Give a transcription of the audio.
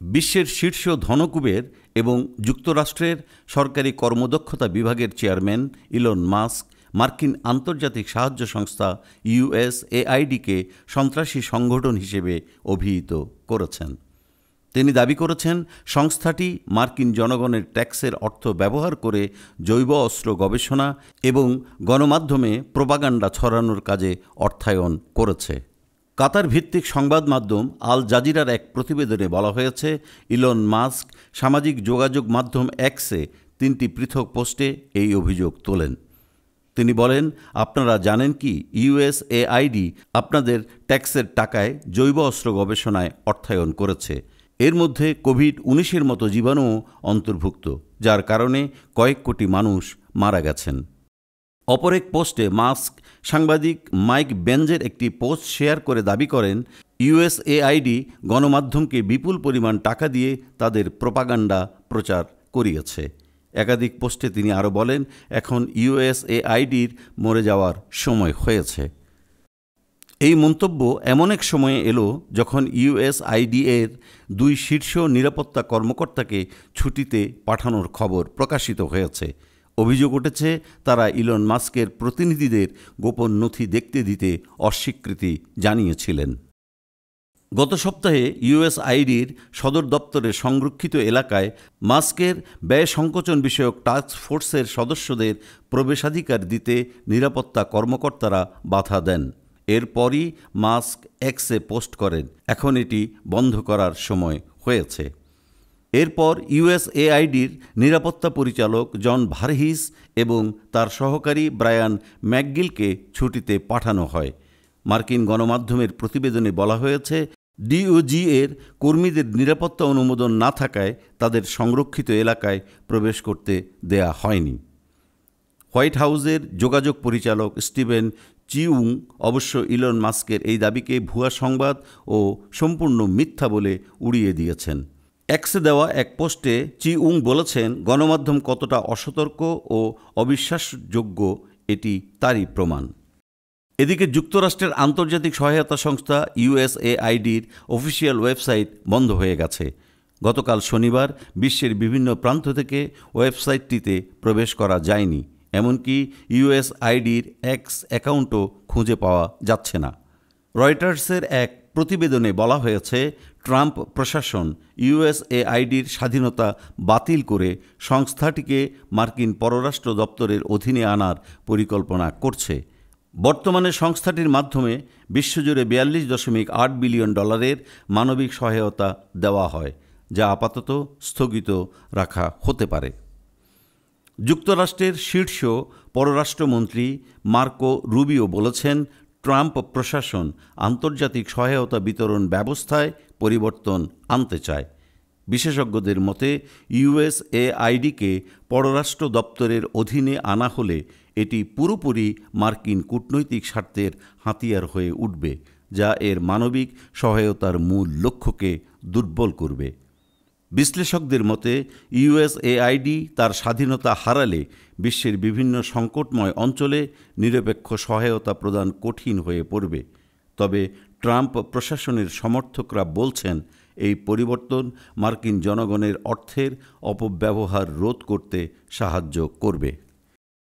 বিশ্বের শীর্ষ ধনকুবের এবং যুক্তরাষ্ট্রের সরকারি কর্মদক্ষতা বিভাগের চেয়ারম্যান ইলন মাস্ক মার্কিন আন্তর্জাতিক সাহায্য সংস্থা USAIDকে সন্ত্রাসী সংগঠন হিসেবে অভিহিত করেছেন। তিনি দাবি করেছেন, সংস্থাটি মার্কিন জনগণের ট্যাক্সের অর্থ ব্যবহার করে জৈব অস্ত্র গবেষণা এবং গণমাধ্যমে প্রোপাগান্ডা ছড়ানোর কাজে অর্থায়ন করেছে। কাতার ভিত্তিক সংবাদ মাধ্যম আল জাজিরার এক প্রতিবেদনে বলা হয়েছে, ইলন মাস্ক সামাজিক যোগাযোগ মাধ্যম এক্সে 3টি পৃথক পোস্টে এই অভিযোগ তোলেন। তিনি বলেন, আপনারা জানেন কি USAID আপনাদের ট্যাক্সের টাকায় জৈব অস্ত্র গবেষণায় অর্থায়ন করেছে। এর মধ্যে কোভিড-19 মতো জীবাণুও অন্তর্ভুক্ত, যার কারণে কয়েক কোটি মানুষ মারা গেছেন। অপর এক পোস্টে মাস্ক সাংবাদিক মাইক বেঞ্জের একটি পোস্ট শেয়ার করে দাবি করেন, USAID গণমাধ্যমকে বিপুল পরিমাণ টাকা দিয়ে তাদের প্রোপাগান্ডা প্রচার করিয়েছে। একাধিক পোস্টে তিনি আরও বলেন, এখন USAIDর মরে যাওয়ার সময় হয়েছে। এই মন্তব্য এমন এক সময়ে এলো যখন USAID এর 2 শীর্ষ নিরাপত্তা কর্মকর্তাকে ছুটিতে পাঠানোর খবর প্রকাশিত হয়েছে। অভিযোগ উঠেছে, তারা ইলন মাস্কের প্রতিনিধিদের গোপন নথি দেখতে দিতে অস্বীকৃতি জানিয়েছিলেন। গত সপ্তাহে USAIDর সদর দপ্তরের সংরক্ষিত এলাকায় মাস্কের ব্যয় সংকোচন বিষয়ক টাস্ক ফোর্সের সদস্যদের প্রবেশাধিকার দিতে নিরাপত্তা কর্মকর্তারা বাধা দেন। এরপরই মাস্ক এক্সে পোস্ট করেন, এখন এটি বন্ধ করার সময় হয়েছে। এরপর USAIDর নিরাপত্তা পরিচালক জন ভারহিস এবং তার সহকারী ব্রায়ান ম্যাকগিলকে ছুটিতে পাঠানো হয়। মার্কিন গণমাধ্যমের প্রতিবেদনে বলা হয়েছে, DOJ এর কর্মীদের নিরাপত্তা অনুমোদন না থাকায় তাদের সংরক্ষিত এলাকায় প্রবেশ করতে দেয়া হয়নি। হোয়াইট হাউসের যোগাযোগ পরিচালক স্টিভেন চিউং অবশ্য ইলন মাস্কের এই দাবিকে ভুয়া সংবাদ ও সম্পূর্ণ মিথ্যা বলে উড়িয়ে দিয়েছেন। এক্সে দেওয়া এক পোস্টে চিউং বলেছেন, গণমাধ্যম কতটা অসতর্ক ও অবিশ্বাসযোগ্য এটি তারই প্রমাণ। এদিকে যুক্তরাষ্ট্রের আন্তর্জাতিক সহায়তা সংস্থা USAIDর অফিসিয়াল ওয়েবসাইট বন্ধ হয়ে গেছে। গতকাল শনিবার বিশ্বের বিভিন্ন প্রান্ত থেকে ওয়েবসাইটটিতে প্রবেশ করা যায়নি, এমনকি USAIDর এক্স অ্যাকাউন্টও খুঁজে পাওয়া যাচ্ছে না। রয়টার্সের এক প্রতিবেদনে বলা হয়েছে, ট্রাম্প প্রশাসন USAIDর স্বাধীনতা বাতিল করে সংস্থাটিকে মার্কিন পররাষ্ট্র দপ্তরের অধীনে আনার পরিকল্পনা করছে। বর্তমানে সংস্থাটির মাধ্যমে বিশ্বজুড়ে $42.8 বিলিয়ন মানবিক সহায়তা দেওয়া হয়, যা আপাতত স্থগিত রাখা হতে পারে। যুক্তরাষ্ট্রের শীর্ষ পররাষ্ট্রমন্ত্রী মার্কো রুবিও বলেছেন, ট্রাম্প প্রশাসন আন্তর্জাতিক সহায়তা বিতরণ ব্যবস্থায় পরিবর্তন আনতে চায়। বিশেষজ্ঞদের মতে USAIDকে পররাষ্ট্র দপ্তরের অধীনে আনা হলে এটি পুরোপুরি মার্কিন কূটনৈতিক স্বার্থের হাতিয়ার হয়ে উঠবে, যা এর মানবিক সহায়তার মূল লক্ষ্যকে দুর্বল করবে। বিশ্লেষকদের মতে USAID তার স্বাধীনতা হারালে বিশ্বের বিভিন্ন সংকটময় অঞ্চলে নিরপেক্ষ সহায়তা প্রদান কঠিন হয়ে পড়বে। তবে ট্রাম্প প্রশাসনের সমর্থকরা বলছেন, এই পরিবর্তন মার্কিন জনগণের অর্থের অপব্যবহার রোধ করতে সাহায্য করবে।